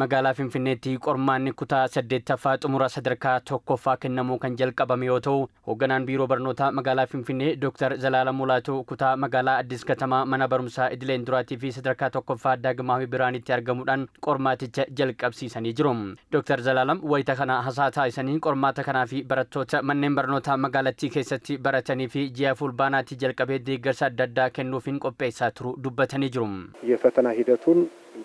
Magaalaa Finfinneetti qormaanni kutaa 8ffaa xumura sadarkaa tokkoffaa kennamuu kan jalqabame yoo ta'u, hoogganaan biiroo barnootaa magaalaa Finfinnee Dr. Zalaalam Mulaatuu kutaa magaalaa Addis Katamaa mana barumsaa idileen duraatii fi sadarkaa tokkoffaa Daagimaawi Biraanitti argamuudhaan qormaaticha jalqabsiisanii jiru. Dr. Zalaalam wayita kana haasaa taasisanii qormaata kanaa fi barattoota manneen barnootaa magaalattii keessatti baratanii fi ji'a fulbaanaatti jalqabee deeggarsa adda addaa kennuufiin qopheessaa turu dubbatanii jiru. የፈተና ሂደቱን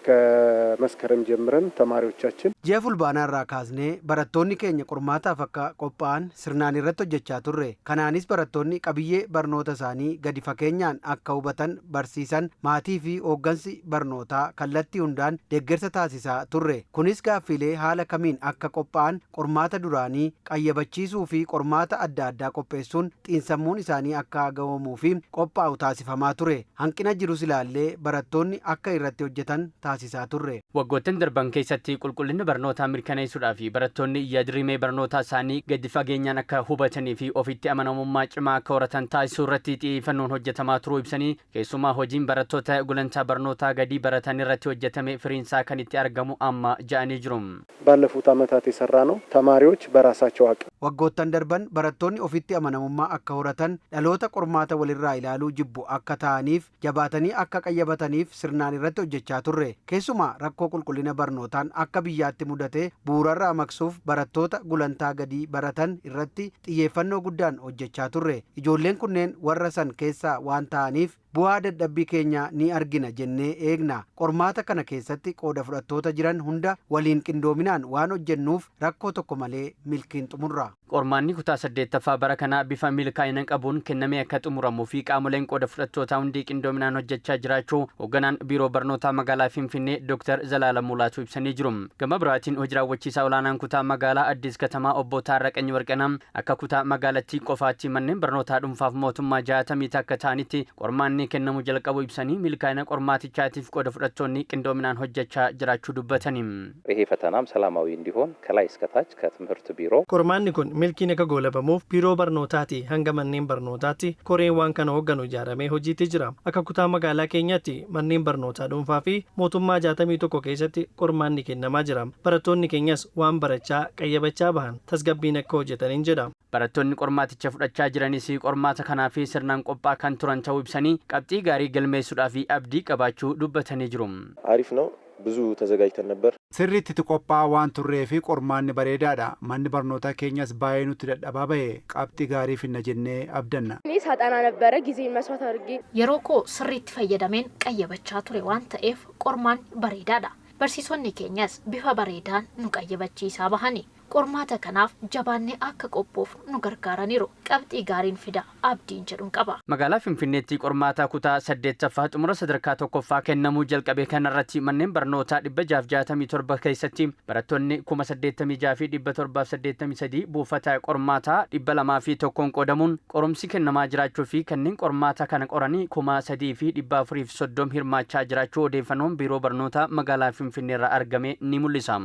ከመስከረም ጀምረን ተማሪዎቻችን ji'a fulbaanaa irraa kaasnee barattoonni keenya qormaataaf akka qophaa'an sirnaan irratti hojjechaa turre. Kanaanis barattoonni qabiyyee barnoota isaanii gadi fageenyaan akka hubatan barsiisan maatii fi hooggansi barnootaa kallattii hundaan deeggarsa taasisaa turre. Kunis gaaffilee haala kamiin akka qophaa'an qormaata duraanii qayyabachiisuu fi qormaata adda addaa qopheessuun xiinsammuun isaanii akka ga'amuu fi qophaa'u taasifamaa ture. Hanqina jirus ilaallee barattoonni akka irratti hojjetan taasisaa turre. Waggoottan darban keessatti qulqullinni barnootaa mirkaneessuudhaa fi barattoonni yaadrimee barnootaa isaanii gadi fageenyaan akka hubatanii fi ofitti amanamummaa cimaa akka horatan taasisuu irratti xiyyeeffannoon hojjetamaa turuu ibsanii keessumaa hojiin barattoota gulantaa barnootaa gadi baratan irratti hojjetame firiinsaa kan itti argamu amma ja'anii jiru. ባለፉት ዓመታት የሰራ ነው ተማሪዎች በራሳቸው አቅም waggoottan darban barattoonni ofitti amanamummaa akka horatan dhaloota qormaata walirraa ilaaluu jibbu akka ta'aniif jabaatanii akka qayyabataniif sirnaan irratti hojjechaa turre. Keessumaa rakkoo qulqullina barnootaan akka biyyaatti mudate bu'uurarraa maqsuuf barattoota gulantaa gadii baratan irratti xiyyeeffannoo guddaan hojjechaa turre. Ijoolleen kunneen warra san keessaa waan ta'aniif bu'aa dadhabbii keenya ni argina jennee eegna. Qormaata kana keessatti qooda fudhattoota jiran hunda waliin qindoominaan waan hojjennuuf rakkoo tokko malee milkiin xumurra. Qormaanni kutaa 8ffaa bara kanaa bifa milkaa'ina qabuun kennamee akka xumuramuu fi qaamoleen qooda fudhattootaa hundi qindoominaan hojjechaa jiraachuu hoogganaan biiroo barnootaa magaalaa Finfinnee Dr. Zalaalam Mulaatuu ibsanii jiru. Gama biraatiin hojii raawwachiisaa olaanaan kutaa magaalaa Addis Katamaa obbo Taarraqany Warqanaa akka kutaa magaalattii qofaatti manneen barnootaa dhuunfaaf mootummaa 60 akka ta'anitti qormaanni kennamu jalqabu ibsanii milkaa'ina qormaatichaatiif qooda fudhattoonni qindoominaan hojjechaa jiraachuu dubbatanii. ይሄ ፈተናም ሰላማዊ እንዲሆን ከላይ እስከ ታች ከትምህርት ቢሮ qormaanni kun milkiin akka goolabamuuf biiroo barnootaati hanga manneen barnootaatti koreen waan kana hoogganu ijaaramee hojiitti jira. Akka kutaa magaalaa keenyaatti manneen barnootaa dhuunfaa fi mootummaa 61 keessatti qormaanni kennamaa jira. Barattoonni keenyas waan barachaa qayyabachaa bahan tasgabbiin akka hojjetaniin jedha. Barattoonni qormaaticha fudhachaa jiranis qormaata kanaa fi sirnaan qophaa kan turan ta'uu ibsanii qabxii gaarii galmeessuudhaa fi abdii qabaachuu dubbatanii jiru. አሪፍ ነው ብዙ ተዘጋጅተን ነበር sirriitti qophaa waan turree fi qormaanni bareedaadha. Manni barnootaa keenyas baay'ee nutti dadhabaa bahe qabxii gaarii finna jennee abdanna. እኔ ሳጠና ነበረ ጊዜን መስዋዕት አድርጌ yeroo koo sirriitti fayyadameen qayyabachaa ture waan ta'eef qormaan bareedaadha. Barsiisonni keenyas bifa bareedaan nu qayyabachiisaa bahani. Qormaata kanaaf jabaannee akka qophuuf nu gargaaraniiru. Qabxii gaariin fida abdiin jedhuun qaba. Magaalaa Finfinneetti qormaata kutaa 8ffaa xumura sadarkaa tokkoffaa kennamuu jalqabe kanarratti manneen barnootaa 667 keessatti barattoonni 86,783 buufata qormaataa 201 qoodamuun qorumsi kennamaa jiraachuu fi kanneen qormaata kana qoranii 3,430 hirmaachaa jiraachuu odeeffannoon biiroo barnootaa magaalaa Finfinneerraa argame ni mul'isa.